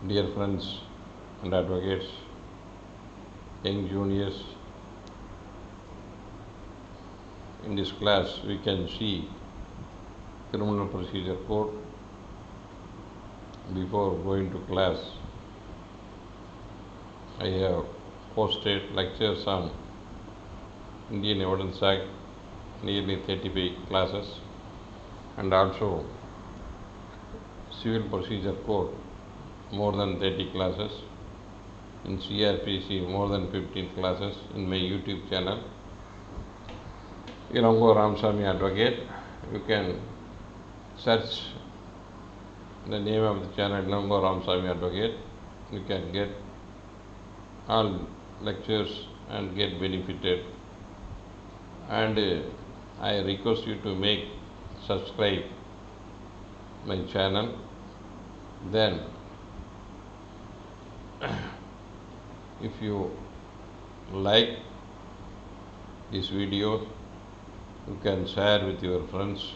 Dear friends and advocates, young juniors, in this class we can see Criminal Procedure Code. Before going to class, I have posted lectures on Indian Evidence Act, nearly 35 classes, and also Civil Procedure Code, more than 30 classes, in CR.P.C. more than 15 classes in my YouTube channel, Ilango Ramsamy Advocate. You can search the name of the channel Ilango Ramsamy Advocate. You can get all lectures and get benefited. And I request you to subscribe my channel. Then if you like this video, you can share with your friends.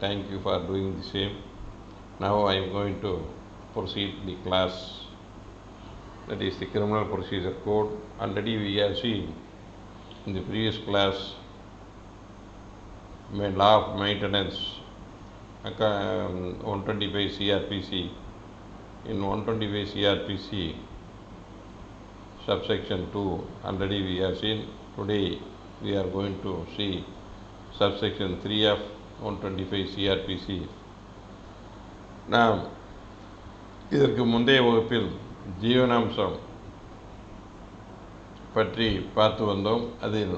Thank you for doing the same. Now I am going to proceed the class, that is the Criminal Procedure Code. Already we have seen in the previous class law of maintenance 125 CR.P.C. In 125 CR.P.C. subsection 2 already we have seen. Today we are going to see subsection 3 of 125 CR.P.C. நாம் இதற்கு முந்தைய வகுப்பில் ஜீவனாம்சம் பற்றி பார்த்து வந்தோம். அதில்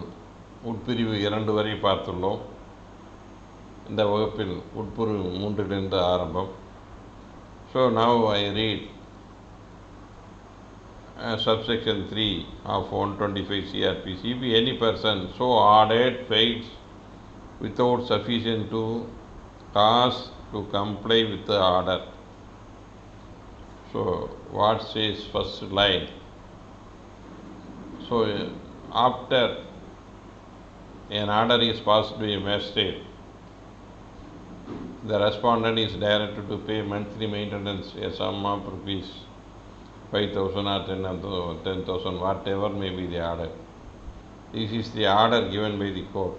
உட்பிரிவு 2 வரை பார்த்துள்ளோம். இந்த வகுப்பில் உட்பிரிவு 3 ஆரம்பம். So now I read subsection 3 of 125 CR.P.C. If any person so ordered fails without sufficient to cause to comply with the order. So what says first line? So after an order is passed by a magistrate, the respondent is directed to pay monthly maintenance a sum of rupees 5,000 or 10,000, whatever may be the order. This is the order given by the court.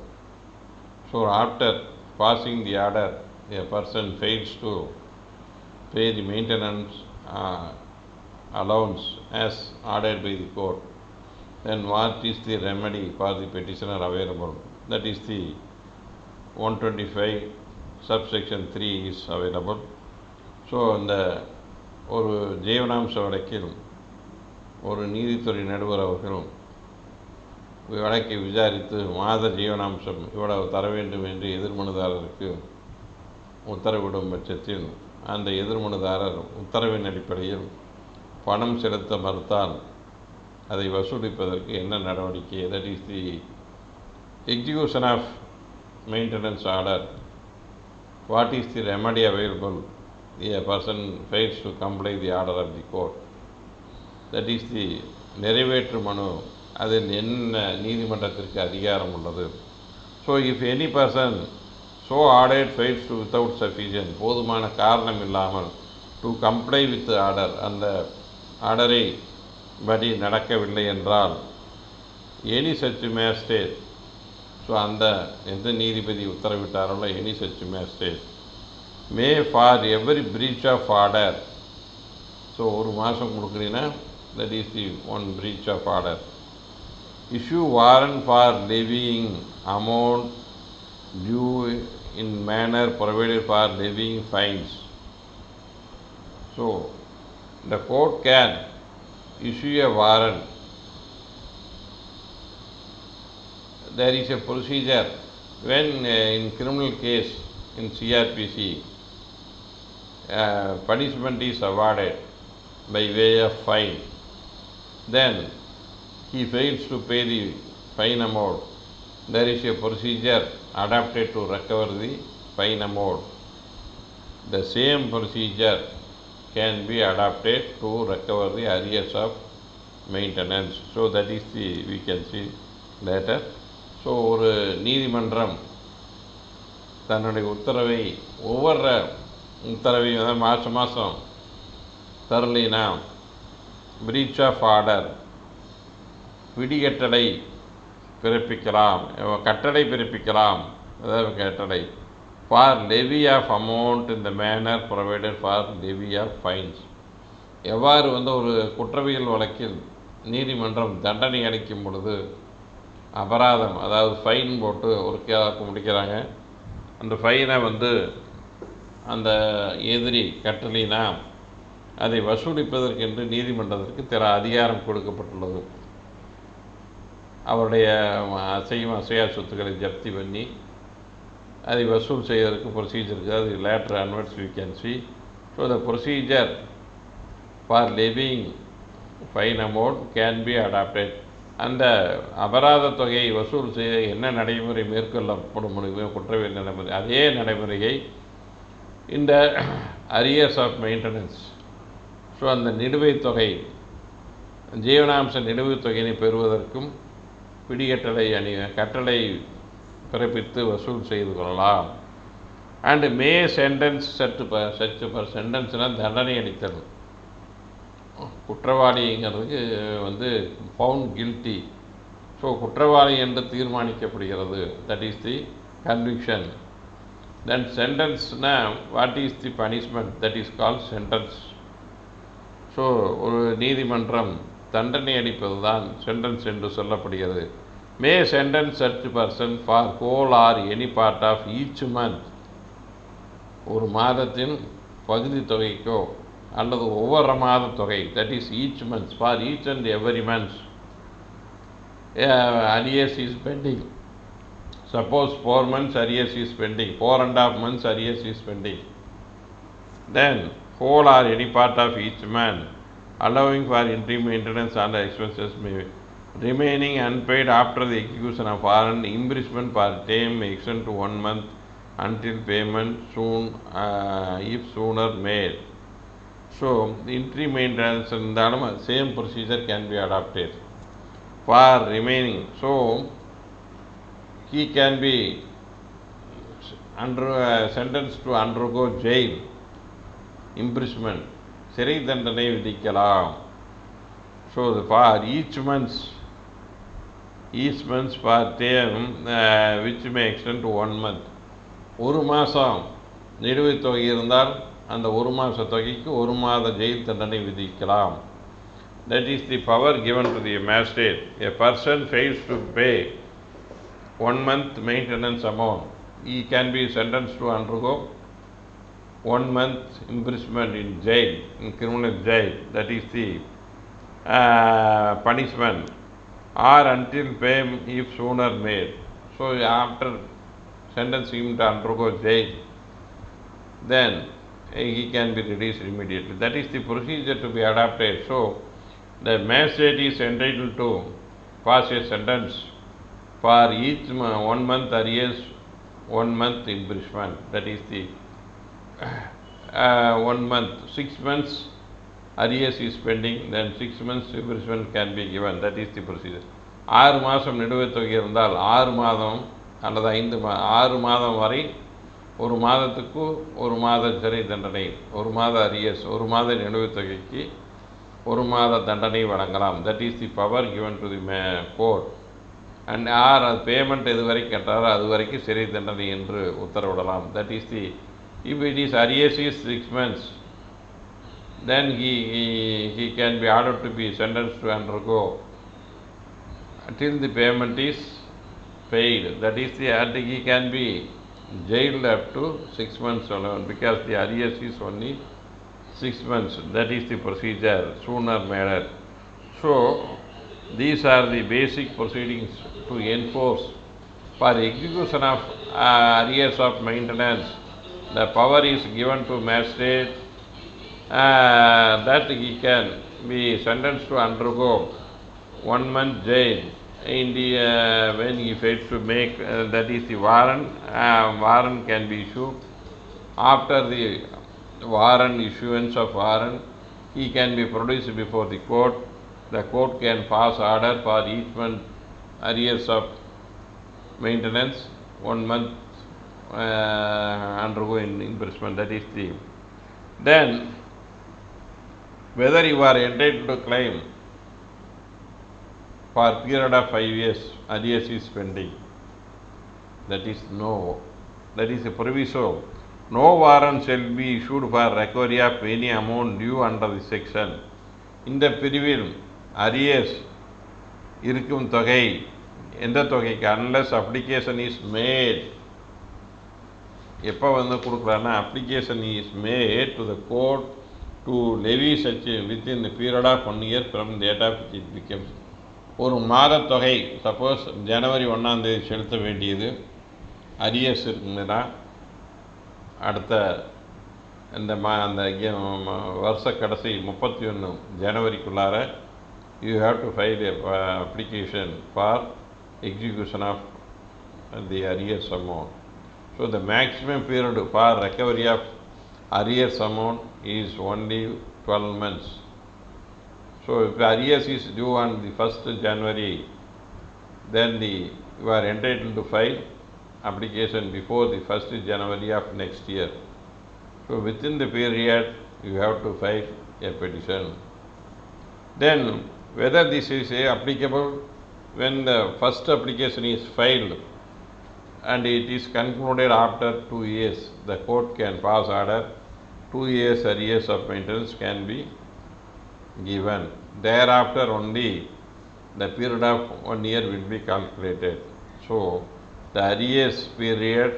So after passing the order, a person fails to pay the maintenance allowance as ordered by the court, then what is the remedy for the petitioner available? That is the 125 subsection 3 is available. So இந்த ஒரு ஜீவனாம்ச வழக்கில் ஒரு நீதித்துறை நடுவர் அவர்கள் வழக்கை விசாரித்து மாத ஜீவனாம்சம் இவ்வளவு தர வேண்டும் என்று எதிர்மனுதாரருக்கு உத்தரவிடும் பட்சத்தில் அந்த எதிர்மனுதாரர் உத்தரவின் அடிப்படையில் பணம் செலுத்த மறுத்தால் அதை வசூலிப்பதற்கு என்ன நடவடிக்கை? That is the execution of maintenance order. What is the remedy available? A person fails to comply the order of the court. That is the நிறைவேற்று மனு. அதில் என்ன நீதிமன்றத்திற்கு அதிகாரம் உள்ளது? So if any person so ordered fails to without sufficient, போதுமான காரணம் இல்லாமல் to comply with the order, அந்த ஆர்டரை படி நடக்கவில்லை என்றால் any such magistrate, ஸோ அந்த எந்த நீதிபதி உத்தரவிட்டாரோ any such magistrate may for every breach of order, so ஒரு மாதம் கொடுக்குறீங்கன்னா that is the one breach of order, issue warrant for levying amount due in manner provided for levying fines. So the court can issue a warrant. There is a procedure when in criminal case in CR.P.C. Punishment is awarded by way of fine, then he fails to pay the fine amount. There is a procedure adapted to recover the fine amount. The same procedure can be adapted to recover the arrears of maintenance. So that is the we can see later. So ஒரு நீதிமன்றம் தன்னுடைய உத்தரவை ஒவ்வொரு உத்தரவையும் மாதம் தரலினா breach of order விடிகட்டளை பிறப்பிக்கலாம், கட்டளை பிறப்பிக்கலாம். அதாவது கட்டளை for levy of amount in the manner provided for levy of fines. எவ்வாறு ஒரு குற்றவியல் வழக்கில் நீதிமன்றம் தண்டனை அளிக்கும் பொழுது அபராதம், அதாவது ஃபைன் போட்டு ஒரு கேளுக்கு முடிக்கிறாங்க. அந்த ஃபைனை அந்த எதிரி கட்டளைனா அதை வசூலிப்பதற்கென்று நீதிமன்றத்திற்கு அதிகாரம் கொடுக்கப்பட்டுள்ளது. அவருடைய அசையா சொத்துக்களை ஜப்தி பண்ணி அதை வசூல் செய்வதற்கு ப்ரொசீஜர் இருக்குது. அது later onwards you can see. So the procedure for levying fine amount can be adopted. அந்த அபராத தொகையை வசூல் செய்ய என்ன நடைமுறை மேற்கொள்ளப்படும் முடியுமோ குற்றவியல் நடைமுறை, அதே நடைமுறையை இந்த அரியர்ஸ் ஆஃப் மெயின்டெனன்ஸ், ஸோ அந்த நிலுவைத் தொகை, ஜீவனாம்ச நிலுவைத் தொகையினை பெறுவதற்கும் பிடிகட்டளை கட்டளை பிறப்பித்து வசூல் செய்து கொள்ளலாம். அண்டு மே சென்டென்ஸ் சர்ச் பர் சென்டென்ஸ்னால் தண்டனை அளித்தல். குற்றவாளிங்கிறதுக்கு ஃபவுண்ட் கில்ட்டி, ஸோ குற்றவாளி என்று தீர்மானிக்கப்படுகிறது. That is the conviction. Then சென்டென்ஸ்னால் what is the punishment, that is called sentence. So ஒரு நீதிமன்றம் தண்டனை அளிப்பது தான் சென்டென்ஸ் என்று சொல்லப்படுகிறது. மே சென்டென்ஸ் சர்ச் person for whole or any part of each month, ஒரு மாதத்தின் பகுதி தொகைக்கோ அல்லது ஒவ்வொரு மாத தொகை, that is each months, for each and every months arrears is pending. Suppose 4 months arrears is pending, 4.5 months arrears is pending, then whole or any part of each month, allowing for interim maintenance and expenses may remaining unpaid after the execution of warrant, imprisonment for term may extend to 1 month until payment soon if sooner made. So the interim maintenance இருந்தாலும் same procedure can be adopted for remaining. So he can be sentenced to undergo jail, imprisonment, சிறை தண்டனை விதிக்கலாம். So for each month for term which may extend to 1 month. ஒரு மாதம் நிலுவைத் தொகை இருந்தால் அந்த ஒரு மாத தொகைக்கு ஒரு மாத ஜெயில் தண்டனை விதிக்கலாம். That is the power given to the magistrate. A person fails to pay 1 month maintenance amount, he can be sentenced to undergo 1 month imprisonment in jail, in criminal jail. That is the punishment, or until payment if sooner made. So after sentencing him to undergo jail, then he can be released immediately. That is the procedure to be adopted. So the magistrate is entitled to pass a sentence for each 1 month arrears, 1 month imprisonment. That is the 1 month, 6 months arrears is pending, then 6 months imprisonment can be given. That is the procedure. 6 மாதம் நிலுவைத் தொகை இருந்தால் 6 மாதம் அல்லது 6 மாதம் வரை ஒரு மாதத்துக்கு ஒரு மாத சிறை தண்டனை, ஒரு மாத அரியர்ஸ், ஒரு மாத நிலுவைத் தொகைக்கு ஒரு மாத தண்டனை வழங்கலாம். That is the power given to the court. And or அது பேமெண்ட் எது வரை கேட்டாரோ அது வரைக்கும் சிறை தண்டனை என்று உத்தரவிடலாம். That is the if it is arrears is 6 months, then he can be ordered to be sentenced to undergo till the payment is paid. That is the, and he can be jailed up to 6 months alone, because the arrears is only 6 months. That is the procedure, sooner matter. So these are the basic proceedings to enforce. For execution of arrears of maintenance, the power is given to magistrate that he can be sentenced to undergo 1 month jail in the when he fails to make that is the warrant. Warrant can be issued. After the warrant, issuance of warrant, he can be produced before the court. The court can pass order for each month arrears of maintenance, 1 month undergo in imprisonment. That is the, then whether you are entitled to claim for period of 5 years, arrears is pending. That is no. That is a proviso. No warrant shall be issued for recovery of any amount due under this section. இந்த பிரிவில் arrears இருக்கும் தொகை எந்த தொகைக்கு unless application is made, எப்போ கொடுக்குறான்னா application is made to the court to levy such within the period of 1 year from the date of which it becomes. ஒரு மாத தொகை சப்போஸ் ஜனவரி 1ஆம் தேதி செலுத்த வேண்டியது அரியர்ஸ் இருக்குதுன்னா அடுத்த இந்த அந்த வருஷ கடைசி 31 ஜனவரிக்குள்ளார you have to file a application for execution of the arrears amount. So the maximum period for recovery of arrears amount is only 12 months. So if the arrears is due on the 1st January, then you are entitled to file application before the 1st January of next year. So within the period you have to file a petition. Then whether this is applicable when the first application is filed and it is concluded after 2 years, the court can pass order 2 years arrears of maintenance can be given. Thereafter only the period of 1 year will be calculated. So the arrears period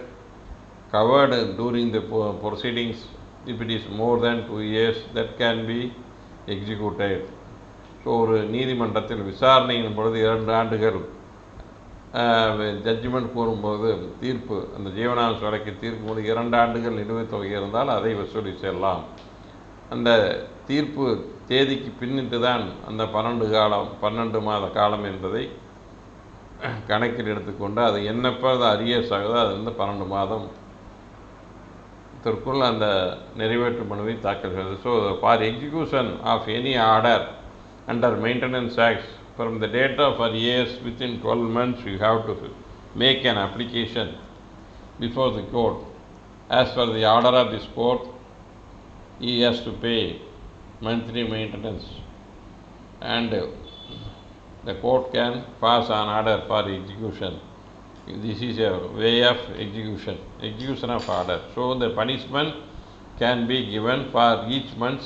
covered during the proceedings, if it is more than 2 years, that can be executed. So ஒரு நீதிமன்றத்தில் விசாரணையின் பொழுது 2 ஆண்டுகள் judgement கூறும்போது தீர்ப்பு அந்த ஜீவனாம்ச வழக்கு தீர்க்கும் போது 2 ஆண்டுகள் நிலுவைத் தொகை இருந்தால் அதை வசூலி செய்யலாம். அந்த தீர்ப்பு தேதிக்கு பின்னிட்டு தான் அந்த 12 மாத காலம் என்பதை கணக்கில் எடுத்துக்கொண்டு அது என்னப்போ அது அரியர்ஸ் ஆகுதோ அது 12 மாதத்திற்குள் அந்த நிறைவேற்று மனுவை தாக்கல் செய்வது. So for execution of any order under maintenance acts from the date of arrears within 12 months you have to make an application before the court. As per the order of this court, he has to pay monthly maintenance and the court can pass an order for execution. This is a way of execution of order. So the punishment can be given for each month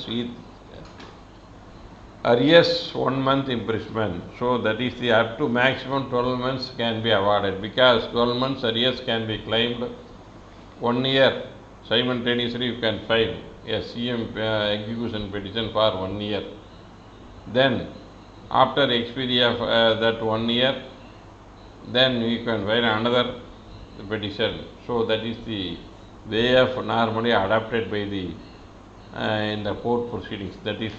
arrears 1 month imprisonment. So that is the up to maximum 12 months can be awarded, because 12 months arrears can be claimed 1 year. Simultaneously you can file a CM execution petition for 1 year. Then after expiry of that 1 year, then you can file another petition. So that is the way of normally adopted by the in the court proceedings. That is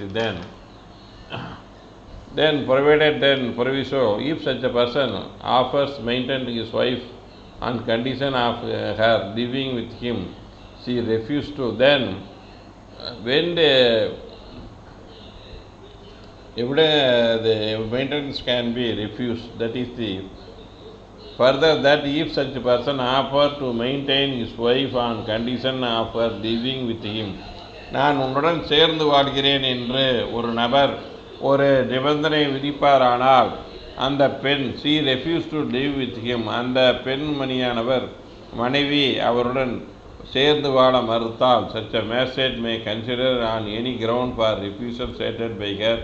then provided then proviso, if such a person offers maintenance his wife on condition of her living with him, she refused to, then when the maintenance can be refused, that is the further that if such a person offer to maintain his wife on condition of her living with him, நான் உன்னுடன் சேர்ந்து வாழ்கிறேன் என்று ஒரு நபர் ஒரு நிபந்தனை விதிப்பாரானால் அந்த பெண் she refused to live with him, அந்த பெண்மணியானவர் மனைவி அவருடன் சேர்ந்து வாழ மறுத்தால், such a magistrate may consider on any ground for refusal stated by her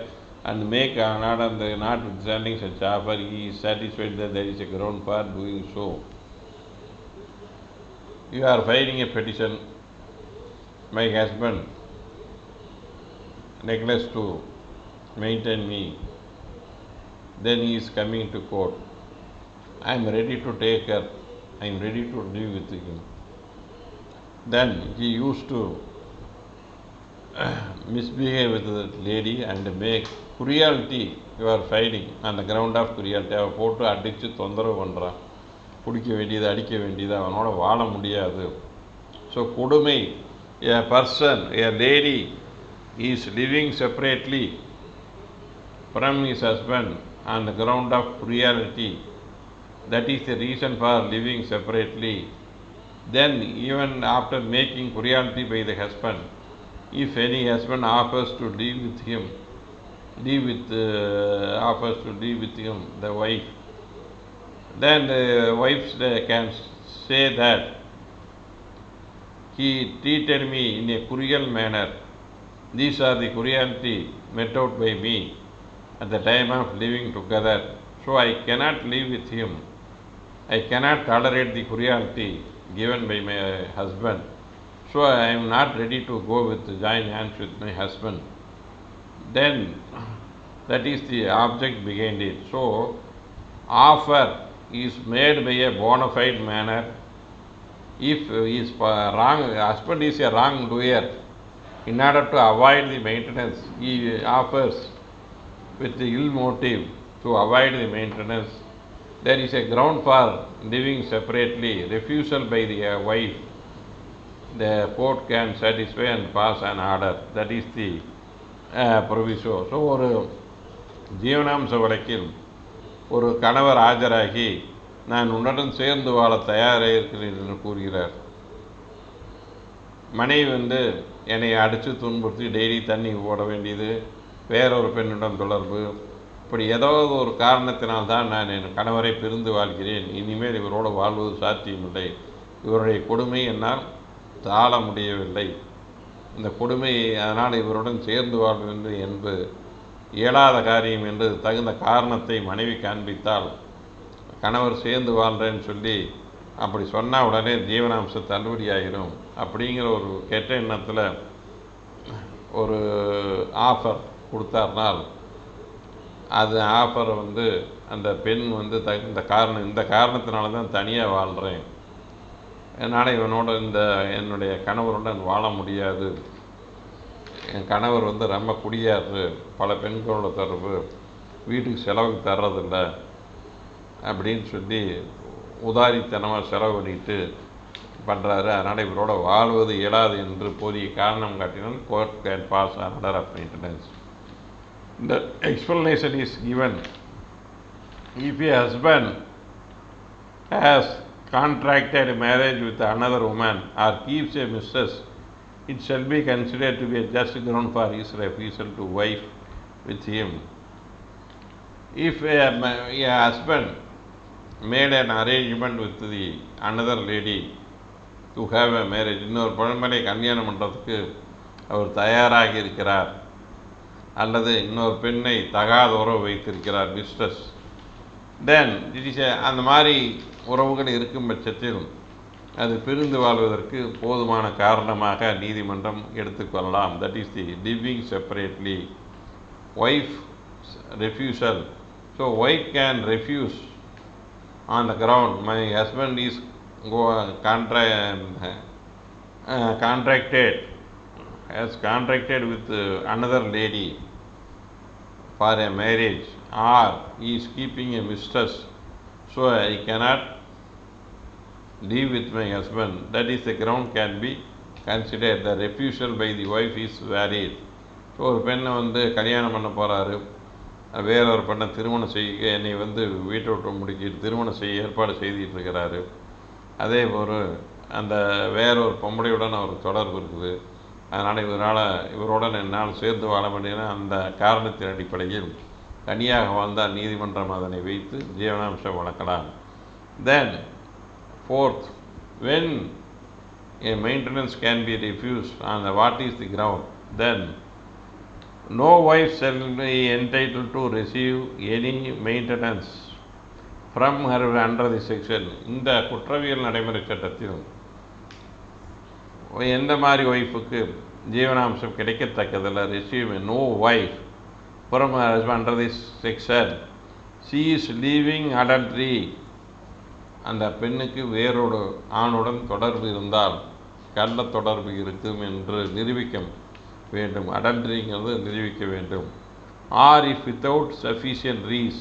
and make an order notwithstanding such offer he is satisfied that there is a ground for doing so. You are filing a petition, my husband neglects to maintain me, then he is coming to court. I am ready to take her, I am ready to live with him. Then he used to misbehave with the lady and make cruelty. You are filing on the ground of cruelty. அவன் போட்டு அடித்து தொந்தரவு பண்ணுறான், குடிக்க வேண்டியது அடிக்க வேண்டியது, அவனோட வாழ முடியாது. ஸோ கொடுமை, a person, a lady is living separately from his husband on the ground of cruelty, that is the reason for living separately. Then even after making cruelty by the husband, If any husband offers to live with him, offers to live with him, the wife, then the wife can say that he treated me in a cruel manner. These are the cruelty met out by me at the time of living together. So I cannot live with him. I cannot tolerate the cruelty given by my husband. So I am not ready to go with join hands with my husband. Then that is the object behind it. So offer is made by a bona fide manner. If his husband is a wrongdoer, in order to avoid the maintenance, he offers with the ill motive to avoid the maintenance. There is a ground for living separately. Refusal by the wife, the court can satisfy and pass an order. That is the proviso. So ஒரு ஜீவனாம்ச வழக்கில் ஒரு கணவர் ஆஜராகி நான் உன்னுடன் சேர்ந்து வாழ தயாராக இருக்கிறேன் என்று கூறுகிறார். மனைவி என்னை அடித்து துன்புறுத்தி டெய்லி தண்ணி போட வேண்டியது, வேறொரு பெண்ணுடன் தொடர்பு, இப்படி ஏதாவது ஒரு காரணத்தினால்தான் நான் என் கணவரை பிரிந்து வாழ்கிறேன், இனிமேல் இவரோடு வாழ்வது சாத்தியமில்லை, இவருடைய கொடுமை என்னால் தாழ முடியவில்லை, இந்த கொடுமை அதனால் இவருடன் சேர்ந்து வாழ்வது என்பது இயலாத காரியம் என்று தகுந்த காரணத்தை மனைவி காண்பித்தால் கணவர் சேர்ந்து வாழ்கிறேன்னு சொல்லி அப்படி சொன்னால் உடனே ஜீவனாம்ச தள்ளுபடியாகிடும் அப்படிங்கிற ஒரு கெட்ட எண்ணத்தில் ஒரு ஆஃபர் கொடுத்தார்னால் அது ஆஃபரை அந்த பெண் இந்த காரணத்தினால தான் தனியாக வாழ்கிறேன், என்னால் இவனோட என்னுடைய கணவருடன் வாழ முடியாது, என் கணவர் ரொம்ப குடியாரு, பல பெண்களோட தொடர்பு, வீட்டுக்கு செலவுக்கு தர்றதில்லை அப்படின்னு சொல்லி உதாரித்தனமாக செலவு பண்ணிட்டு பண்ணுறாரு, அதனால் இவரோட வாழ்வது இயலாது என்று போதிய காரணம் காட்டினால் court can pass order of maintenance. The explanation is given. If a husband has contracted marriage with another woman or keeps a mistress, it shall be considered to be a just ground for his refusal to wife with him. If a husband made an arrangement with another lady to have a marriage, இன்னொரு பழமலை கல்யாணம் பண்ணுறதுக்கு அவர் தயாராக இருக்கிறார், அல்லது இன்னொரு பெண்ணை தகாத உறவு வைத்திருக்கிறார், மிஸ்ட்ரஸ், தென் இட் இஸ் அந்த மாதிரி உறவுகள் இருக்கும் பட்சத்தில் அது பிரிந்து வாழ்வதற்கு போதுமான காரணமாக நீதிமன்றம் எடுத்துக்கொள்ளலாம். That is the living separately, wife refusal. So wife can refuse on the ground, my husband is contracted with another lady for a marriage, or he is keeping a mistress, so I cannot live with my husband. That is the ground can be considered. The refusal by the wife is valid. So ஒரு பெண்ணை கல்யாணம் பண்ண போகிறாரு, வேறொரு பெண்ணை திருமணம் செய்ய என்னை வீட்டை விட்டு முடிக்க திருமணம் செய்ய ஏற்பாடு செய்துட்டு இருக்கிறாரு. அதே போல் அந்த வேறொரு பொம்பளையுடன் அவர் தொடர்பு இருக்குது, அதனால் இவருடன் என்னால் சேர்ந்து வாழ வேண்டியன அந்த காரணத்தின் அடிப்படையில் தனியாக வாழ்ந்தால் நீதிமன்றம் அதனை வைத்து ஜீவனாம்சம் வழங்கலாம். தென் fourth, when a maintenance can be refused on what is the ground, then no wife shall be entitled to receive any maintenance from her under the section. இந்த குற்றவியல் நடைமுறை சட்டத்தில் எந்த மாதிரி ஒய்ஃபுக்கு ஜீவனாம்சம் கிடைக்கத்தக்கதில்லை, receive no wife from her husband under this section. She is living adultery, அந்த பெண்ணுக்கு வேறொரு ஆணுடன் தொடர்பு இருந்தால் கள்ள தொடர்பு இருக்கும் என்று நிரூபிக்க வேண்டும், அடல்ட்ரிங்கிறது நிரூபிக்க வேண்டும். Or if without sufficient reason,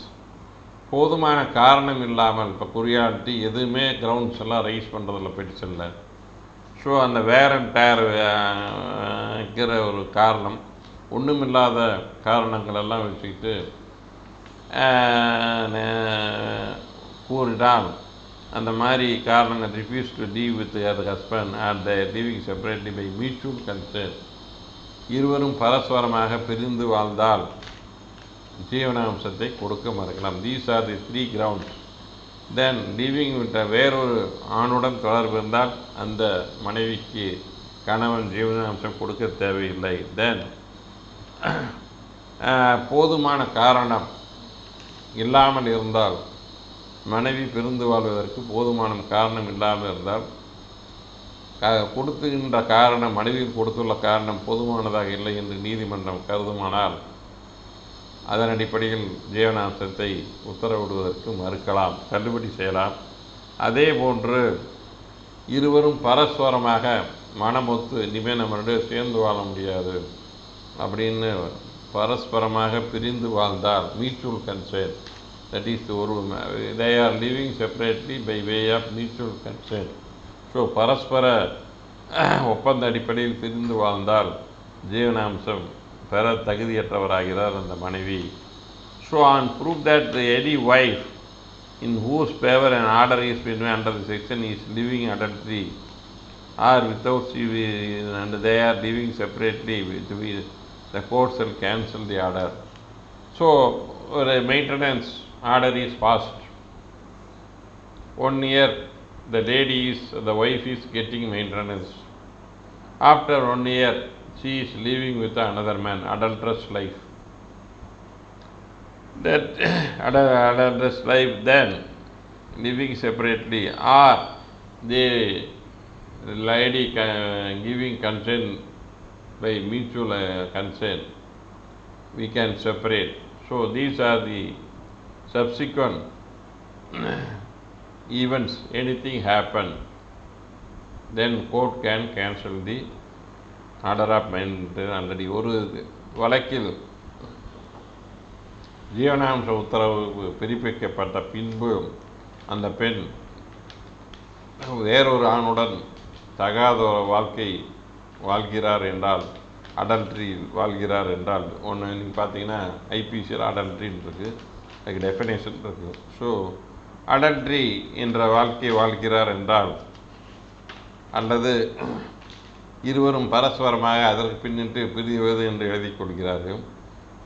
போதுமான காரணம் இல்லாமல், இப்போ குறியாலிட்டி எதுவுமே கிரவுண்ட்ஸ் எல்லாம் ரைஸ் பண்ணுறதில்ல பெட்டிஷனில், ஸோ அந்த வேரண்ட் டயர் இருக்கிற ஒரு காரணம், ஒன்றுமில்லாத காரணங்கள் எல்லாம் வச்சுக்கிட்டு கூறினால் அந்த மாதிரி காரணங்கள் refuse to live with her husband and the living separately by mutual consent, இருவரும் பரஸ்பரமாக பிரிந்து வாழ்ந்தால் ஜீவனாம்சத்தை கொடுக்க மறுக்கலாம். These are the 3 grounds. Then living விட்ட வேறொரு ஆணுடன் தொடர்பு இருந்தால் அந்த மனைவிக்கு கணவன் ஜீவனாம்சம் கொடுக்க தேவையில்லை. தென் போதுமான காரணம் இல்லாமல் இருந்தால், மனைவி பிரிந்து வாழ்வதற்கு போதுமான காரணம் இல்லாமல் இருந்தால், கொடுத்துகின்ற காரணம், மனைவியில் கொடுத்துள்ள காரணம் போதுமானதாக இல்லை என்று நீதிமன்றம் கருதுமானால் அதன் அடிப்படையில் ஜீவனாம்சத்தை உத்தரவிடுவதற்கு மறுக்கலாம், தள்ளுபடி செய்யலாம். அதே போன்று இருவரும் பரஸ்பரமாக மனமொத்து இனிமேல் நம்ம சேர்ந்து வாழ முடியாது அப்படின்னு பரஸ்பரமாக பிரிந்து வாழ்ந்தால் மியூச்சுவல் கன்சென்ட், தட் இஸ் ஒரு they are living separately by way of mutual consent. So பரஸ்பர ஒப்பந்த அடிப்படையில் பிரிந்து வாழ்ந்தால் ஜீவனாம்சம் பெற தகுதியற்றவராகிறார் அந்த மனைவி. So on prove that any wife in whose favor an order is been under the section is living adultery or without and they are living separately, the court shall cancel the order. So a maintenance order is passed. 1 year the wife is getting maintenance. After 1 year she is living with another man, adulterous life. That adulterous life, then living separately, or the lady giving consent by mutual consent, we can separate. So these are the subsequent events. Anything happen, then court can cancel the order of maintenance. Already ஒரு வழக்கில் ஜீவனாம்ச உத்தரவு பிறப்பிக்கப்பட்ட பின்பு அந்த பெண் வேறொரு ஆணுடன் தகாத வாழ்க்கை வாழ்கிறார் என்றால், அடல்ட்ரி வாழ்கிறார் என்றால், ஒன்று நீங்கள் பார்த்தீங்கன்னா ஐபிசியில் அடல்ட்ரின்னு இருக்குது, அதுக்கு டெஃபினேஷன் இருக்குது. ஸோ அடல்ட்ரி என்ற வாழ்க்கை வாழ்கிறார் என்றால், அல்லது இருவரும் பரஸ்பரமாக அதற்கு பின்னிட்டு பிரிவது என்று எழுதி கொள்கிறார்கள்,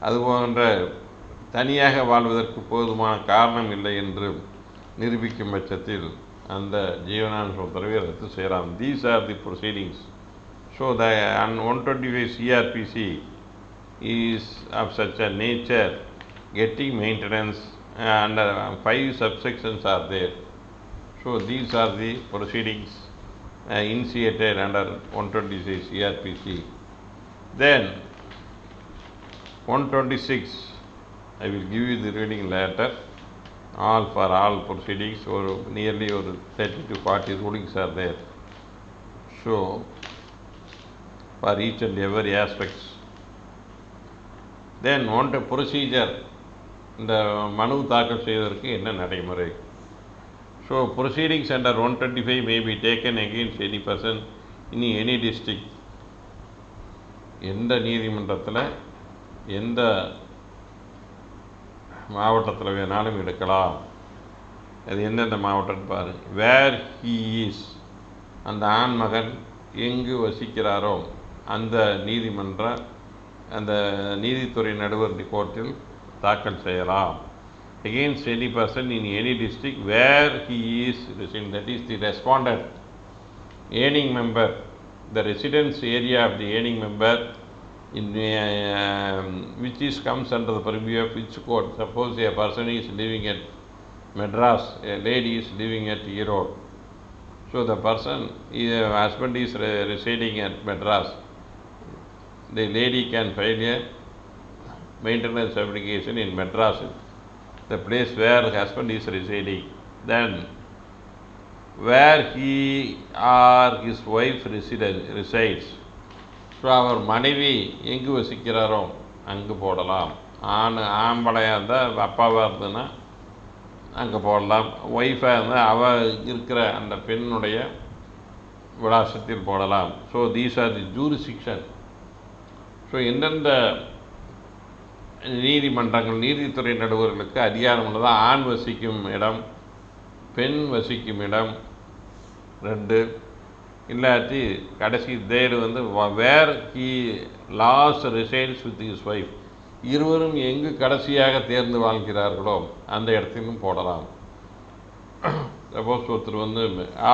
அதுபோன்ற தனியாக வாழ்வதற்கு போதுமான காரணம் இல்லை என்று நிரூபிக்கும் பட்சத்தில் அந்த ஜீவனாம்ச உத்தரவை ரத்து செய்யலாம். These are the proceedings. So the 125 CR.P.C is of such a nature, getting maintenance, and 5 subsections are there. So these are the proceedings initiated under 126 CR.P.C. Then 126, I will give you the reading later. All for all proceedings, or nearly 30 to 40 rulings are there. So for each and every aspects. Then on to procedure, இந்த மனு தாக்கல் செய்வதற்கு என்ன நடைமுறை. So proceedings under 125 may be taken against any person in any district. எந்த நீதிமன்றத்தில் எந்த மாவட்டத்தில் வேணாலும் எடுக்கலாம். அது எந்தெந்த மாவட்டம்னு பாருங்கள். வேர் ஹீ இஸ், அந்த ஆண்மகன் எங்கு வசிக்கிறாரோ அந்த அந்த நீதித்துறை நடுவர் கோர்ட்டில் தாக்கல் செய்யலாம். against any person in any district where he is resident, that is the respondent, earning member, the residence area of the earning member in which comes under the purview of which court. Suppose a person is living at Madras, a lady is living at Erode. So the person, husband is residing at Madras, the lady can file a maintenance application in Madras, the place where the husband is residing. Then where he or his wife resides, so அவர் மனைவி எங்கு வசிக்கிறாரோ அங்கு போடலாம். ஆம்பளையாக இருந்தால் அப்பாவாக இருந்ததுன்னா அங்கே போடலாம். ஒய்ஃபாக இருந்தால் அவள் இருக்கிற அந்த பெண்ணுடைய விலாசத்தில் போடலாம். So these are the jurisdiction. So எந்தெந்த நீதிமன்றங்கள், நீதித்துறை நடுவர்களுக்கு அதிகாரம் உள்ளதா, ஆண் வசிக்கும் இடம், பெண் வசிக்கும் இடம் 2, இல்லாட்டி கடைசி தேடு வந்து where he last resides with his wife, இருவரும் எங்கு கடைசியாக தேர்ந்து வாழ்கிறார்களோ அந்த இடத்திலும் போடலாம். சப்போஸ் ஒருத்தர் வந்து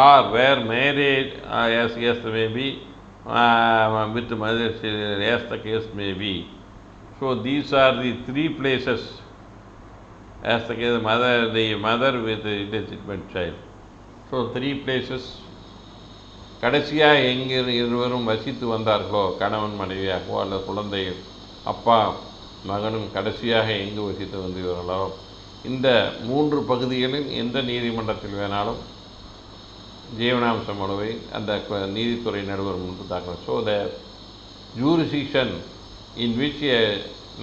or where marriage is maybe with mother is the case maybe. So these are the 3 places as the case mother with the illegitimate child. So 3 places கடைசியாக எங்கே இருவரும் வசித்து வந்தார்களோ, கணவன் மனைவியாகவோ அல்லது குழந்தைகள் அப்பா மகனும் கடைசியாக எங்கு வசித்து வந்தீர்களோ, இந்த 3 பகுதிகளில் எந்த நீதிமன்றத்தில் வேணாலும் ஜீவனாம்ச மனுவை அந்த நீதித்துறை நடுவர் முன்பு தாக்கல். So the jurisdiction in which a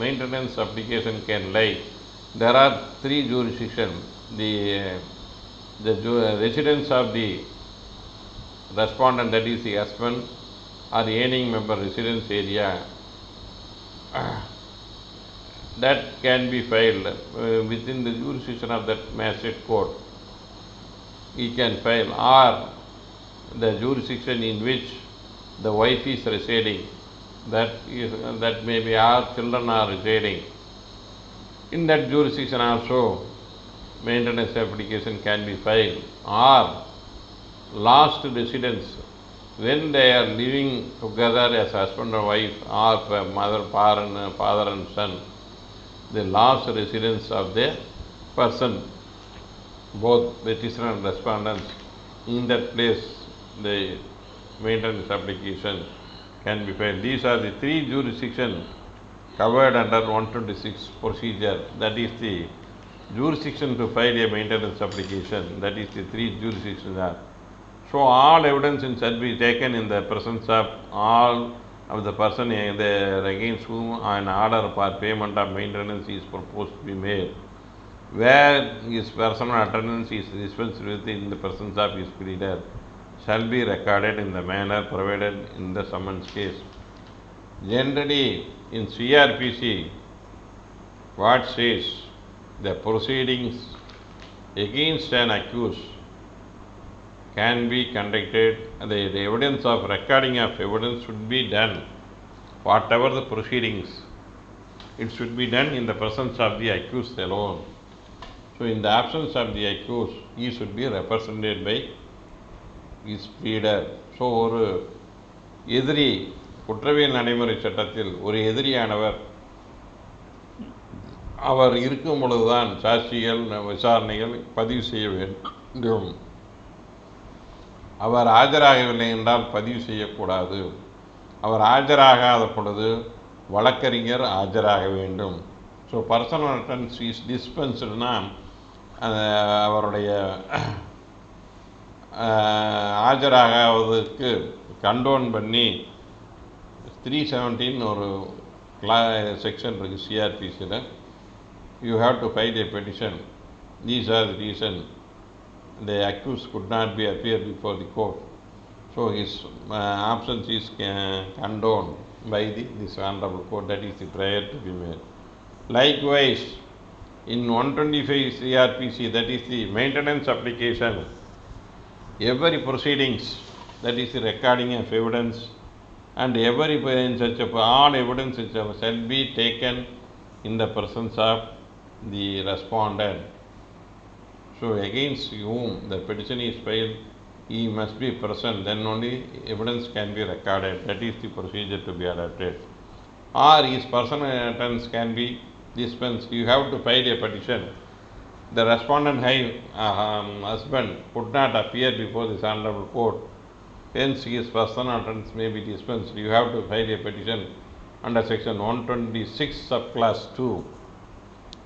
maintenance application can lie, there are 3 jurisdictions. The residence of the respondent, that is the husband or the earning member residence area, that can be filed within the jurisdiction of that magistrate court. He can file, or the jurisdiction in which the wife is residing, that may be our children are residing. In that jurisdiction also maintenance application can be filed. Or last residence, when they are living together as husband and wife, or mother, father and son, the last residence of the person, both petitioner and respondents, in that place the maintenance application can be filed. These are the 3 jurisdictions covered under 126 procedure. That is the jurisdiction to file a maintenance application. That is the 3 jurisdictions are. So all evidence shall be taken in the presence of all of the person against whom an order for payment of maintenance is proposed to be made, where his personal attendance is dispensed with in the presence of his pleader, shall be recorded in the manner provided in the summons case. Generally in CR.P.C, what says, the proceedings against an accused can be conducted, the evidence of recording of evidence should be done, whatever the proceedings, it should be done in the presence of the accused alone. So in the absence of the accused, he should be represented by his pleader. So ஒரு எதிரி, குற்றவியல் நடைமுறை சட்டத்தில் ஒரு எதிரியானவர் அவர் இருக்கும் பொழுதுதான் சாட்சிகள் விசாரணைகள் பதிவு செய்ய வேண்டும். அவர் ஆஜராகவில்லை என்றால் பதிவு செய்யக்கூடாது. அவர் ஆஜராகாத பொழுது வழக்கறிஞர் ஆஜராக வேண்டும். ஸோ பர்சனல் அட்டெண்டன்ஸ் இஸ் டிஸ்பென்ஸ்டுனா அவருடைய ஆஜராகாவதற்கு கண்டோன் பண்ணி 317 ஒரு செக்ஷன் இருக்குது CR.P.Cல. You have to file a petition. These are the reason the accused could not be appear before the court. So his absence is condoned by this honorable court. That is the prayer to be made. Likewise, in 125 CR.P.C, that is the maintenance application, every proceedings, that is the recording of evidence, and every such all evidence shall be taken in the presence of the respondent. So against whom the petition is filed, he must be present, then only evidence can be recorded. That is the procedure to be adopted. Or his personal attendance can be dispensed. You have to file a petition. The respondent husband could not appear before this honorable court, hence his personal attendance may be dispensed. You have to file a petition under section 126 subclass 2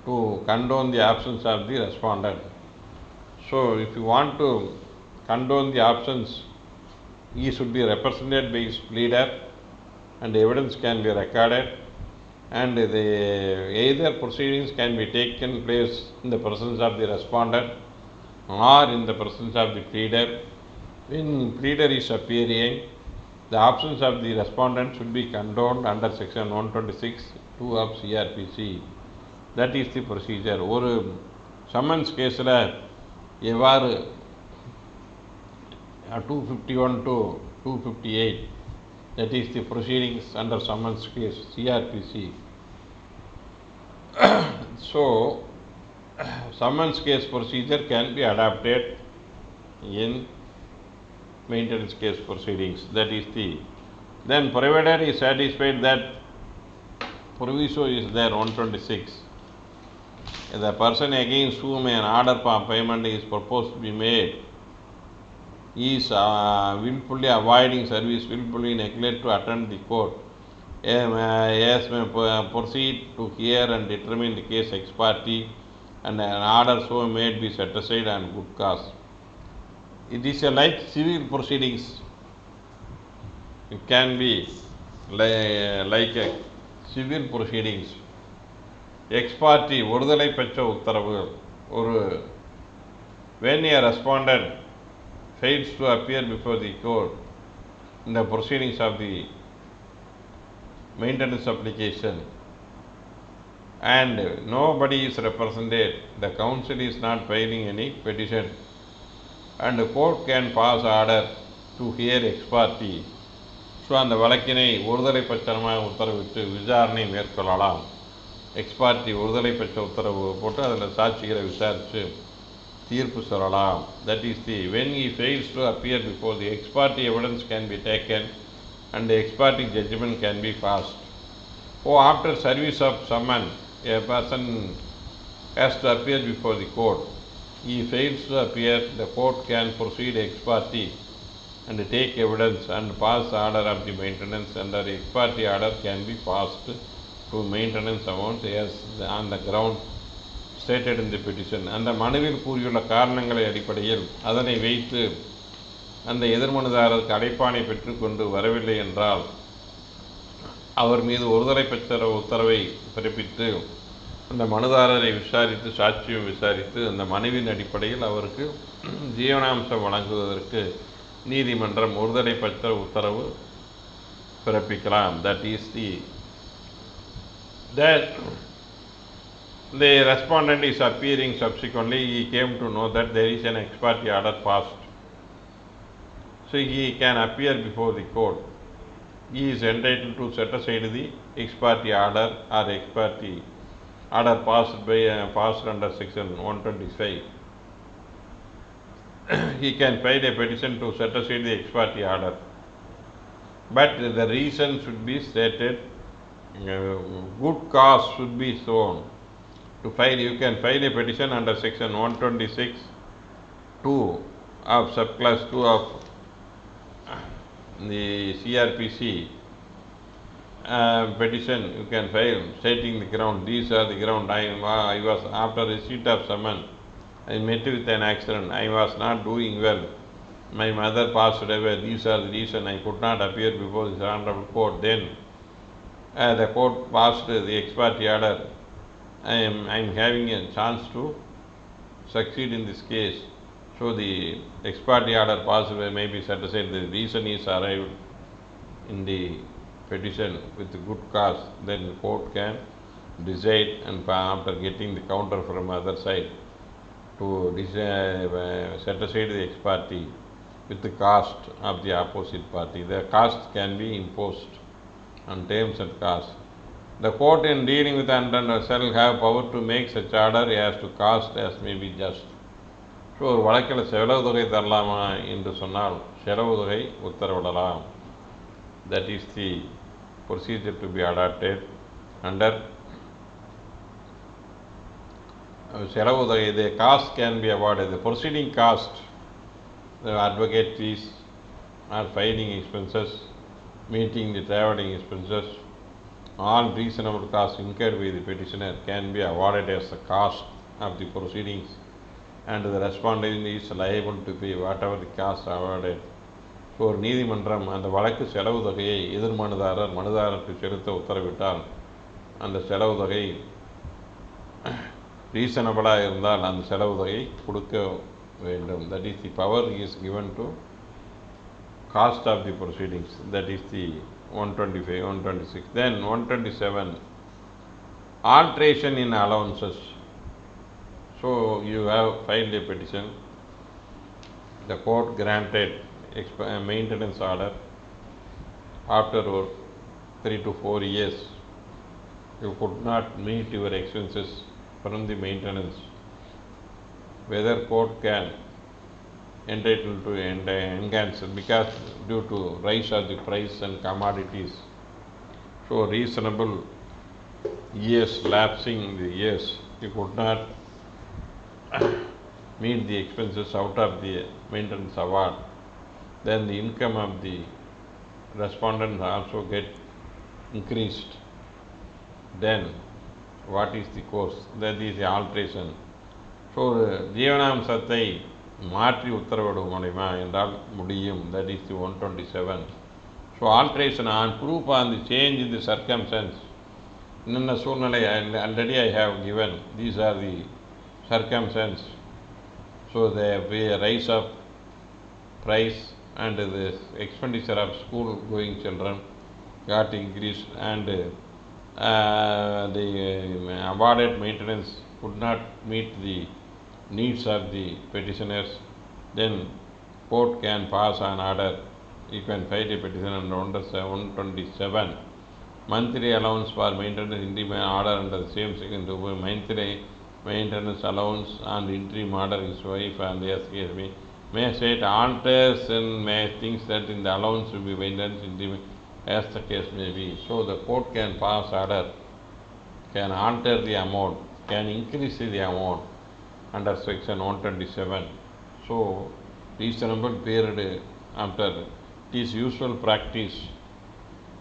to condone the absence of the respondent. So if you want to condone the absence, he should be represented by his pleader and evidence can be recorded, and either proceedings can be taken place in the presence of the respondent or in the presence of the pleader. When pleader is appearing, the absence of the respondent should be condoned under section 126(2) of CR.P.C. That is the procedure. ஒரு summons கேஸில் எவ்வாறு 251 to 258, that is the proceedings under summons case CR.P.C. So, summons case procedure can be adapted in maintenance case proceedings. That is the, then provided is satisfied that proviso is there 126. If the person against whom an order for payment is proposed to be made is willfully avoiding service, willfully neglect to attend the court, as may proceed to hear and determine the case ex parte, and an order so made be set aside on good cause. It is like civil proceedings. It can be like a civil proceedings. Ex parte ஒருதலை பெற்ற உத்தரவு ஒரு when a respondent fails to appear before the court in the proceedings of the maintenance application and nobody is represented, the counsel is not filing any petition, and the court can pass order to hear ex parte. So அந்த வழக்கினை ஒருதலை பட்சமாக உத்தரவிட்டு விசாரணை மேற்கொள்ளலாம். X party ஒருதலை பட்ச உத்தரவு போட்டு அதில் சாட்சிகளை விசாரித்து தீர்ப்பு சொல்லலாம். That is the when he fails to appear before the ex parte evidence can be taken and the ex parte judgment can be passed. After service of summon, a person has to appear before the court. He fails to appear, the court can proceed ex parte and take evidence and pass order of the maintenance, and the ex parte order can be passed to maintenance amount as on the ground stated in the petition. அந்த மனுவில் கூறியுள்ள காரணங்களை அடிப்படையில் அதனை வைத்து அந்த எதிர்மனுதாரருக்கு அடைப்பாணை பெற்றுக்கொண்டு வரவில்லை என்றால் அவர் மீது ஒருதலை பெற்ற உத்தரவை பிறப்பித்து அந்த மனுதாரரை விசாரித்து சாட்சியம் விசாரித்து அந்த மனுவின் அடிப்படையில் அவருக்கு ஜீவனாம்சம் வழங்குவதற்கு நீதிமன்றம் ஒருதலை பெற்ற உத்தரவு பிறப்பிக்கலாம். That is that the respondent is appearing subsequently, he came to know that there is an ex parte order passed, so he can appear before the court. He is entitled to set aside the ex parte order or ex parte order passed under section 125. He can file a petition to set aside the ex parte order, but the reason should be stated, good cause should be shown. To file, you can file a petition under section 126(2) of subclass 2 of the CR.P.C. Petition. You can file stating the ground. These are the ground. I was after receipt of summons, I met with an accident. I was not doing well. My mother passed away. These are the reason I could not appear before this honorable court. Then the court passed the ex parte order. I am having a chance to succeed in this case. So the ex parte order passed away may be set aside. The reason is arrived in the petition with good cause. Then the court can decide, and after getting the counter from other side, to set aside the ex parte with the cost of the opposite party. The cost can be imposed on terms and cost. The court in dealing with under shall have power to make such order as to cost as may be just. So ஒரு வழக்கில் செலவு தொகை தரலாமா என்று சொன்னால் செலவு தொகை உத்தரவிடலாம். That is the procedure to be adopted under செலவு தொகை. The cost can be awarded. The proceeding cost, the advocate fees or filing expenses, meeting the travelling expenses, all reasonable costs incurred by the petitioner can be awarded as the cost of the proceedings, and the respondent is liable to pay whatever the cost awarded. So ஒரு நீதிமன்றம் அந்த வழக்கு செலவு தொகையை மனுதாரருக்கு செலுத்த உத்தரவிட்டால் அந்த செலவு தொகை ரீசனபிளாக இருந்தால் அந்த செலவு தொகை கொடுக்க வேண்டும். That is the power is given to cost of the proceedings. That is the 125, 126. Then 127, alteration in allowances. So you have filed a petition, the court granted maintenance order. After 3 to 4 years, you could not meet your expenses from the maintenance. Whether court can entitled to cancel because due to rise of the price and commodities. So reasonable years, lapsing the years, you could not meet the expenses out of the maintenance award. Then the income of the respondent also get increased. Then what is the course? That is the alteration. So ஜீவனாம்சத்தை மாற்றி உத்தரவிட முடியுமா என்றால் முடியும். That is the 127. So alteration on proof on the change in the circumstances. என்னென்ன சூழ்நிலை already I have given, these are the circumstances. So the rise of price and the expenditure of school going children got increased, and the awarded maintenance could not meet the needs of the petitioners. Then court can pass an order. You can file a petition under 127. Monthly allowance for maintenance interim order under the same section. Monthly maintenance allowance and interim order is wife and the SKSB may state alters and may thinks that in the allowance will be maintenance interim as the case may be. So the court can pass order, can alter the amount, can increase the amount under section 127. So reasonable period after it is usual practice,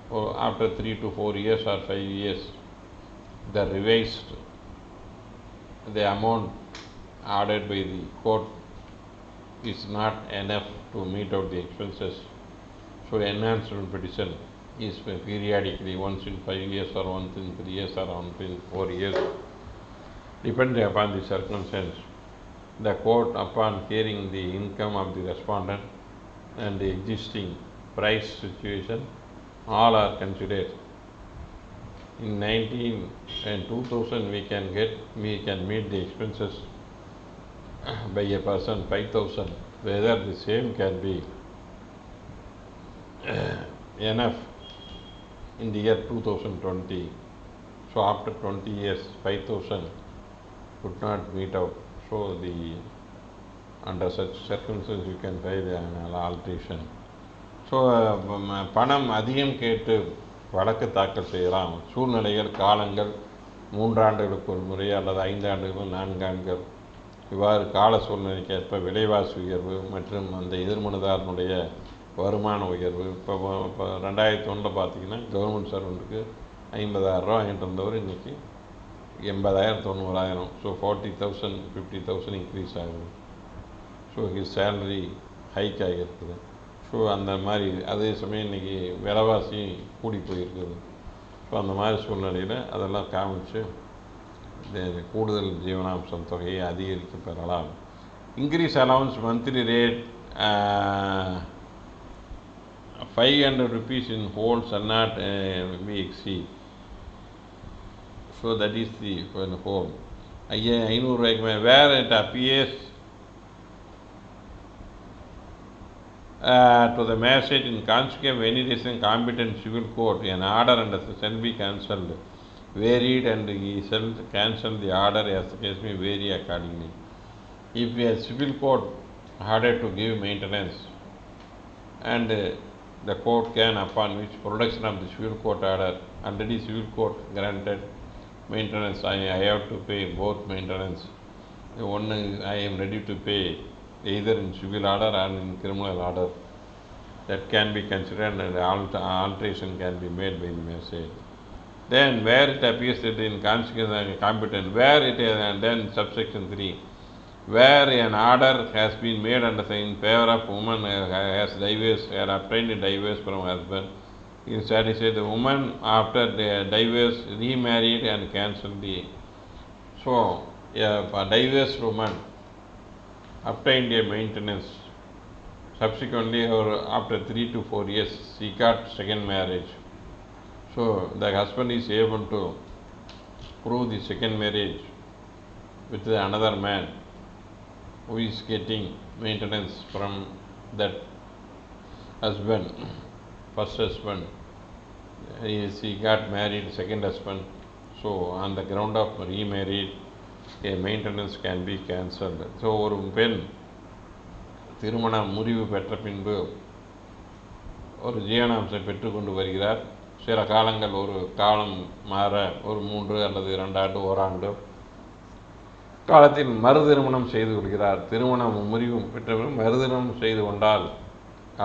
or after 3 to 4 years or 5 years, the revised the amount ordered by the court is not enough to meet out the expenses. So enhancement petition is periodically, once in 5 years or once in 3 years or once in 4 years, depending upon the circumstance. The court, upon hearing the income of the respondent and the existing price situation, all are considered. In 2000 we can meet the expenses by a person 5,000. Whether the same can be enough in the year 2020. So after 20 years 5,000 could not meet out. So under such circumstances you can file an alteration. So பணம் அதிகம் கேட்டு வழக்கு தாக்கல் செய்யலாம். சூழ்நிலைகள், காலங்கள், 3 ஆண்டுகளுக்கு ஒரு முறை அல்லது 5 ஆண்டுகள், 4 ஆண்டுகள், இவ்வாறு கால சூழ்நிலைக்கேற்ப விலைவாசி உயர்வு மற்றும் அந்த எதிர்மனுதாரனுடைய வருமான உயர்வு. இப்போ 2001 பார்த்தீங்கன்னா கவர்மெண்ட் சர்வெண்ட்டுக்கு 50,000 ரூபா வாங்கிட்டு இருந்தவர் இன்றைக்கி 80,000 90,000. ஸோ 40,000 50,000 இன்க்ரீஸ் ஆகுது. ஸோ ஹிஸ் சேலரி ஹைக் ஆகியிருக்குது. ஸோ அந்த மாதிரி அதே சமயம் இன்றைக்கி விலைவாசி கூடி போயிருக்குது. ஸோ அந்த மாதிரி சூழ்நிலையில் அதெல்லாம் காமிச்சு கூடுதல் ஜீவனாம்சம் தொகையை அதிகரிக்க பெறலாம். Increase allowance monthly rate 500 rupees in whole shall not be exceed. So that is the whole. 500 ரூபாய்க்கு where it appears to the magistrate in consequence of any decision competent civil court, an order under shall be cancelled, varied, and he shall cancel the order as the case may vary accordingly. If a civil court ordered to give maintenance, and the court can, upon which production of the civil court order, already civil court granted maintenance, I have to pay both maintenance. The one I am ready to pay either in civil order or in criminal order. That can be considered, and alteration can be made by the magistrate. Then where it appears that in consequence competent, where it is, and then subsection 3, where an order has been made under in favor of woman has divorced or obtained a divorce from husband, is satisfied the woman after the divorce remarried and cancelled the. So if a divorced woman obtained a maintenance, subsequently or after 3 to 4 years she got second marriage. So the husband is able to prove the second marriage with another man who is getting maintenance from that husband, first husband, he got married, second husband. So on the ground of remarried, a maintenance can be cancelled. So ஒரு பெண் திருமணம் முறிவு பெற்ற பின்பு ஒரு ஜீவனாம்சம் பெற்றுக்கொண்டு வருகிறார். சில காலங்கள் ஒரு காலம் மாற ஒரு 3 அல்லது 2 ஆண்டு ஓராண்டு காலத்தில் மறு திருமணம் செய்து கொள்கிறார். திருமணம் முறிவு பெற்றவர்கள் மறு திருமணம் செய்து கொண்டால்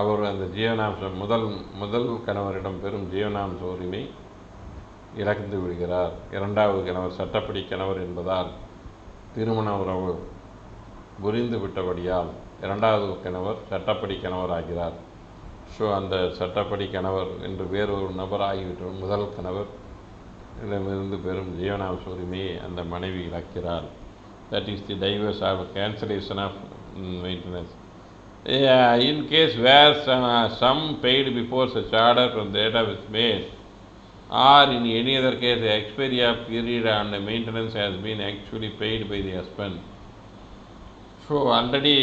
அவர் அந்த ஜீவனாம்சம் முதல் கணவரிடம் பெறும் ஜீவனாம்ச உரிமை இழந்து விடுகிறார். இரண்டாவது கணவர் சட்டப்படி கணவர் என்பதால் திருமண உறவு புரிந்து விட்டபடியால் இரண்டாவது கணவர் சட்டப்படி கணவர் ஆகிறார். ஸோ அந்த சட்டப்படி கணவர் என்று வேறொரு நபர் ஆகிவிட்ட முதல் கணவர் இடமிருந்து பெறும் ஜீவனாம்ச உரிமையை அந்த மனைவி இழக்கிறார். That is the divorce or cancellation of maintenance. In case where some paid before such order from the date of its made, or in any other case the expiry of period and the maintenance has been actually paid by the husband. So already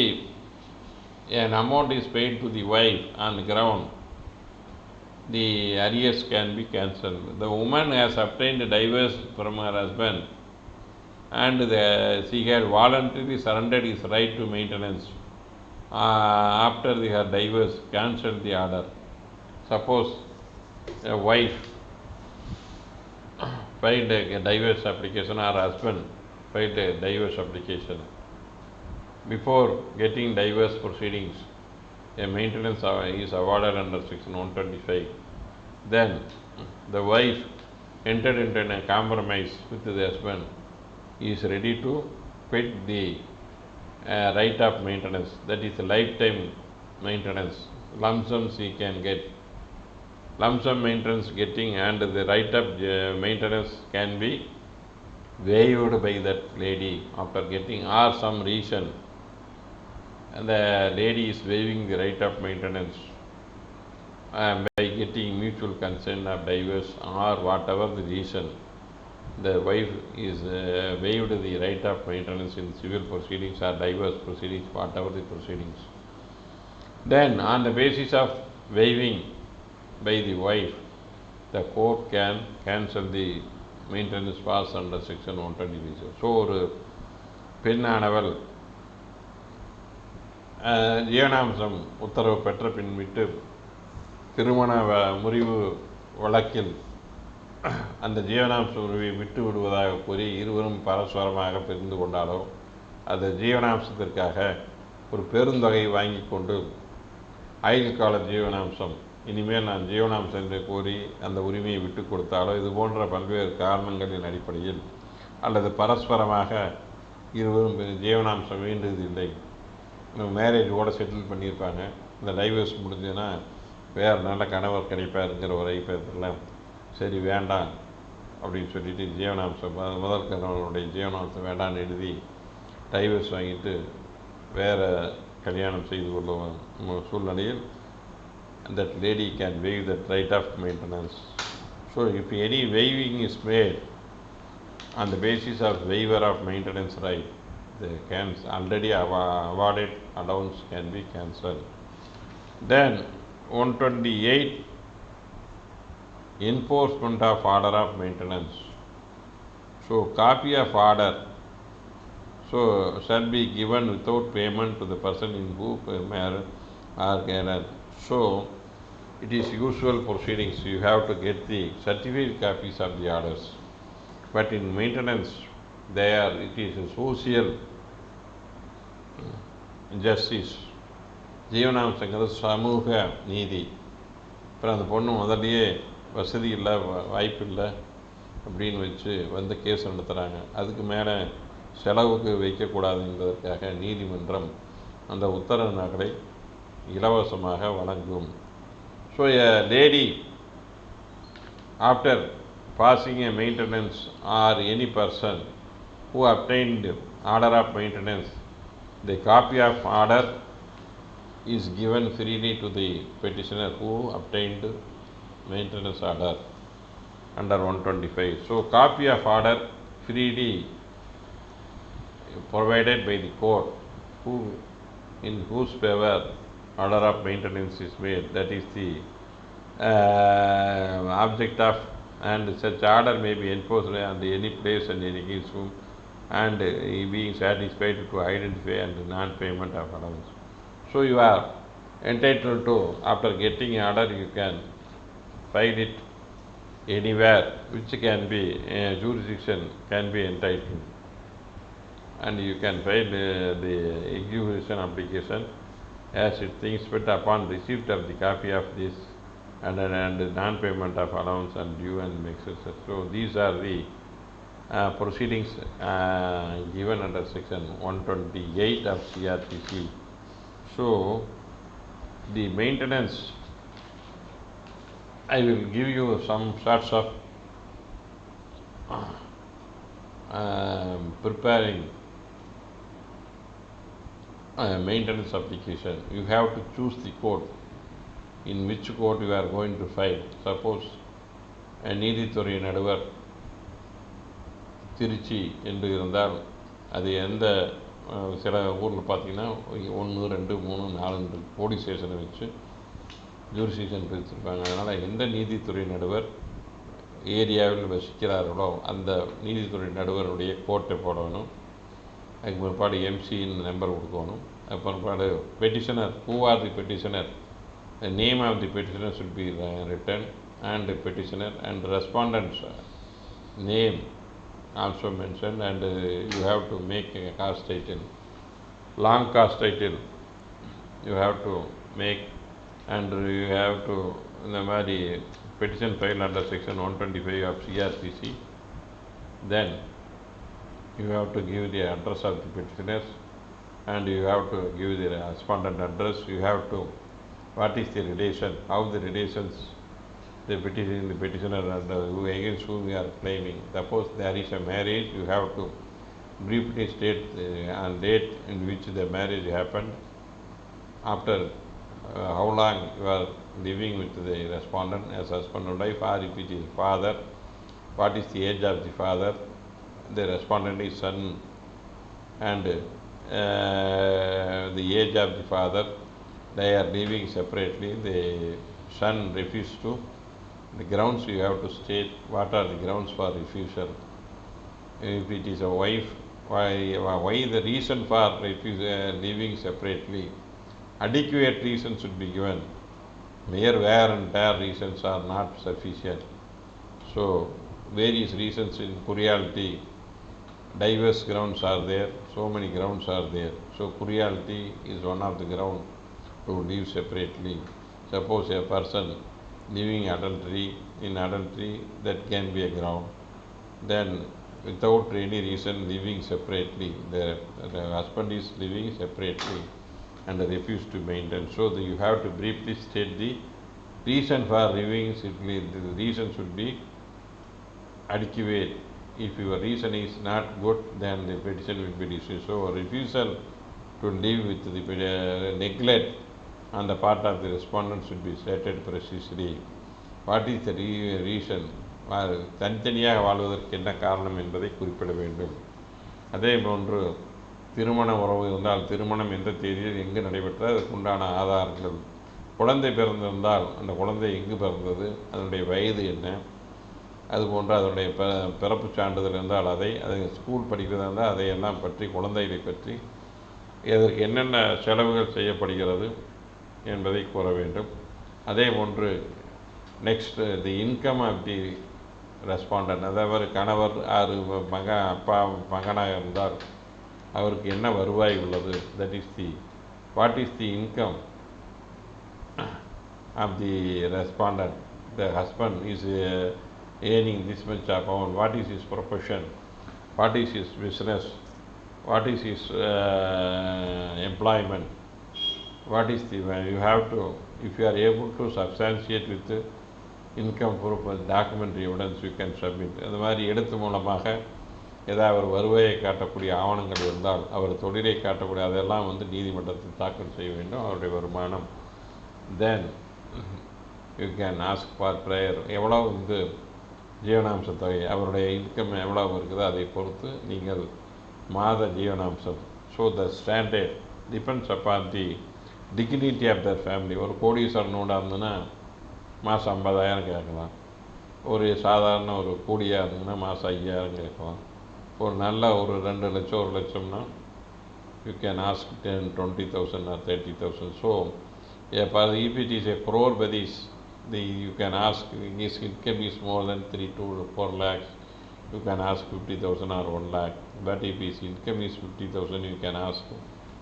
an amount is paid to the wife on the ground, the arrears can be cancelled. The woman has obtained a divorce from her husband and she had voluntarily surrendered his right to maintenance. After her divorce, cancelled the order. Suppose a wife filed a divorce application or husband filed a divorce application. Before getting divorce proceedings, a maintenance is awarded under section 125. Then the wife entered into a compromise with the husband. He is ready to pay the right of maintenance, that is lifetime maintenance. Lump sums he can get. Lump sum maintenance getting and the right of maintenance can be waived by that lady after getting or some reason. And the lady is waiving the right of maintenance by getting mutual consent of divorce or whatever the reason. The wife is waived the right of maintenance in civil proceedings or divorce proceedings, whatever the proceedings. Then on the basis of waiving by the wife, the court can cancel the maintenance was under section 125. So ஒரு பெண்ணானவள் ஜீவனாம்சம் உத்தரவு பெற்ற பின்விட்டு திருமண முறிவு வழக்கில் அந்த ஜீவனாம்ச உரிமையை விட்டு விடுவதாக கூறி இருவரும் பரஸ்பரமாக பிரிந்து கொண்டாலோ அந்த ஜீவனாம்சத்திற்காக ஒரு பெருந்தொகை வாங்கி கொண்டு ஆயுள் கால ஜீவனாம்சம் இனிமேல் நான் ஜீவனாம்சம் என்று கூறி அந்த உரிமையை விட்டு கொடுத்தாலோ இது போன்ற பல்வேறு காரணங்களின் அடிப்படையில் அல்லது பரஸ்பரமாக இருவரும் ஜீவனாம்சம் வேண்டியதில்லை, மேரேஜோடு செட்டில் பண்ணியிருப்பாங்க, இந்த டைவர்ஸ் முடிஞ்சதுன்னா வேறு நல்ல கணவர் கிடைப்பாருங்கிற ஒரு ஐப்பத்தில் சரி வேண்டாம் அப்படின்னு சொல்லிட்டு ஜீவனாம்சம் முதல் கணவனுடைய ஜீவனாம்சம் வேண்டான்னு எழுதி டைவர்ஸ் வாங்கிட்டு வேறு கல்யாணம் செய்து கொள்ளும் சூழ்நிலையில் that lady can waive that right of maintenance. So if any waiving is made on the basis of waiver of maintenance right, the already awarded allowance can be cancelled. Then 128, enforcement of order of maintenance. So copy of order shall be given without payment to the person in whom marriage or guardian. So it is usual proceedings, you have to get the certified copies of the orders, but in maintenance it is a social justice. ஜீவனாம்சங்கிறது சமூக நீதி. அப்புறம் அந்த பொண்ணு முதல்லையே வசதி இல்லை வாய்ப்பு இல்லை அப்படின்னு வச்சு வந்து கேஸ் நடத்துகிறாங்க, அதுக்கு மேலே செலவுக்கு வைக்கக்கூடாது என்பதற்காக நீதிமன்றம் அந்த உத்தரவு நகலை இலவசமாக வழங்கும். So a lady after passing a maintenance or any person who obtained order of maintenance, the copy of order is given freely to the petitioner who obtained maintenance order under 125. So copy of order freely provided by the court in whose favor order of maintenance is made, that is the object of, and such order may be enforced on any place and any against whom, and being satisfied to identify and non-payment of allowance. So you are entitled to, after getting order, you can file it anywhere which can be jurisdiction can be entitled, and you can file the execution application as it thinks fit upon receipt of the copy of this and non-payment of allowance and due and excess. So these are the proceedings given under section 128 of CR.P.C. So the maintenance, I will give you some sorts of preparing maintenance application. You have to choose the court, in which court you are going to file. Suppose நீதித்துறை நடுவர் திருச்சி என்று இருந்தால், அது எந்த சில ஊரில் பார்த்தீங்கன்னா 1 2 3 4 police ஸ்டேஷனை வச்சு ஜூரிஸ்டிக்ஷன் பிரிச்சிருப்பாங்க. அதனால் எந்த நீதித்துறை நடுவர் ஏரியாவில் வசிக்கிறார்களோ அந்த நீதித்துறை நடுவருடைய கோர்ட்டை போடணும். அதுக்கு பிற்பாடு எம்சின்னு நம்பர் கொடுக்கணும். அதுக்கு பிற்பாடு petitioner, who are the petitioner, the name of the petitioner should be written, and the petitioner and respondent's name also mentioned, and you have to make a cause title, long cause title you have to make, and you have to இந்த மாதிரி petition file under section 125 of CR.P.C. Then you have to give the address of the petitioners, and you have to give the respondent address. You have to, what is the relation, how the relations, the petitioner and who against whom you are claiming. Suppose there is a marriage, you have to briefly state and date in which the marriage happened, after how long you are living with the respondent as husband and wife, or if it is father, what is the age of the father, the respondent is son, and the age of the father, they are living separately, the son refused to, the grounds you have to state, what are the grounds for refusal. If it is a wife, why the reason for living separately, adequate reasons should be given. Mere wear and tear reasons are not sufficient. So various reasons in plurality, diverse grounds are there, so many grounds are there. So plurality is one of the grounds to live separately. Suppose a person living in adultery, that can be a ground. Then without any reason living separately, the husband is living separately and refuse to maintain. So you have to briefly state the reason for living separately. The reason should be adequate. If your reason is not good, then the petition will be dismissed. So refusal to live with the neglect on the part of the respondent should be stated precisely. What is the reason? தனித்தனியாக வாழ்வதற்கு என்ன காரணம் என்பதை குறிப்பிட வேண்டும். அதே போன்று திருமண உறவு இருந்தால் திருமணம் எந்த தேதியில் எங்கு நடைபெற்றது, அதற்கு உண்டான ஆதாரங்கள். குழந்தை பிறந்திருந்தால் அந்த குழந்தை எங்கு பிறந்தது, அதனுடைய வயது என்ன, அதுபோன்று அதனுடைய பிறப்பு சான்றிதழ் இருந்தால் அதை ஸ்கூல் படிக்கிறதா இருந்தால் அதையெல்லாம் பற்றி, குழந்தைகளை பற்றி இதற்கு என்னென்ன செலவுகள் செய்யப்படுகிறது என்பதை கூற வேண்டும். அதே போன்று next the income of the respondent, அதாவது கணவர் அப்பா மகனாக இருந்தால் அவருக்கு என்ன வருவாய் உள்ளது, that is the what is the income of the respondent. The husband is earning this much amount, what is his profession, what is his business, what is his employment, what is the, you have to, if you are able to substantiate with the income proof documentary evidence, you can submit. அந்த மாதிரி எழுத்து மூலமாக ஏதாவது ஒரு வருவாயை காட்டக்கூடிய ஆவணங்கள் இருந்தால், அவர் தொழிலை காட்டக்கூடிய அதெல்லாம் நீதிமன்றத்தில் தாக்கல் செய்ய வேண்டும், அவருடைய வருமானம். Then you can ask for prayer. எவ்வளோ ஜீவனாம்ச தொகை, அவருடைய இன்கம் எவ்வளவு இருக்குதோ அதை பொறுத்து நீங்கள் மாத ஜீவனாம்சம். So the standard depends upon the dignity of their family. ஒரு கோடீஸ்வரன் உண்டா இருந்ததுன்னா மாதம் 50,000 கேட்கலாம். ஒரு சாதாரண ஒரு கூலியாக இருந்ததுன்னா மாதம் 5,000 கேட்கலாம். ஒரு நல்ல ஒரு 2 லட்சம் 1 லட்சம்னா you can ask 10, 20,000 or 30,000. So if it is a crore you can ask, his income is more than 3 to 4 lakhs, you can ask 50,000 or 1 lakh. But if his income is 50,000, you can ask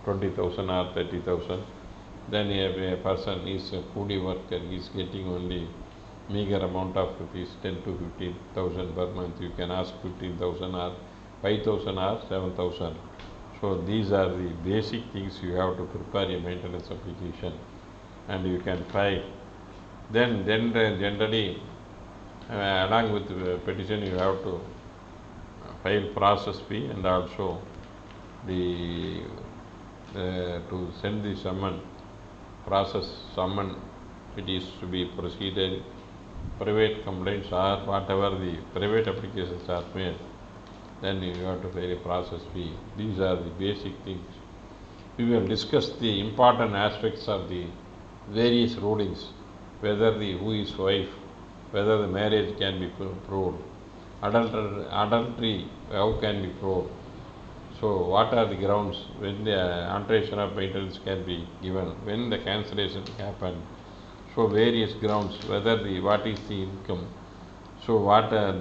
20,000 or 30,000. Then a person is a coolie worker, he is getting only meager amount of rupees 10 to 15,000 per month. You can ask 15,000 or 5,000 or 7,000. So these are the basic things you have to prepare a maintenance application, and you can file. Then generally along with the petition you have to file process fee, and also the to send the summon, process summon, it is to be proceeded. Private complaints or whatever the private applications are made, then you have to pay a process fee. These are the basic things. We will discuss the important aspects of the various rulings, whether who is wife, whether the marriage can be proved, adultery how can be proved. So what are the grounds when the alteration of maintenance can be given, when the cancellation happen. So various grounds, what is the income. So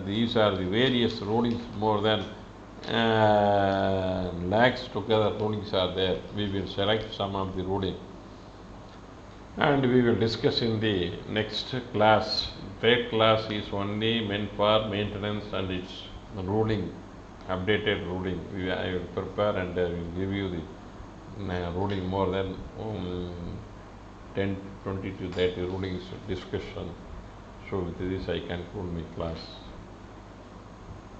these are the various rulings, more than lakhs together rulings are there. We will select some of the ruling, and we will discuss in the next class. Third class is only meant for maintenance and its ruling, updated ruling. I will prepare and I will give you the ruling, more than 10, 20 to 30 rulings discussion. So with this I conclude my class.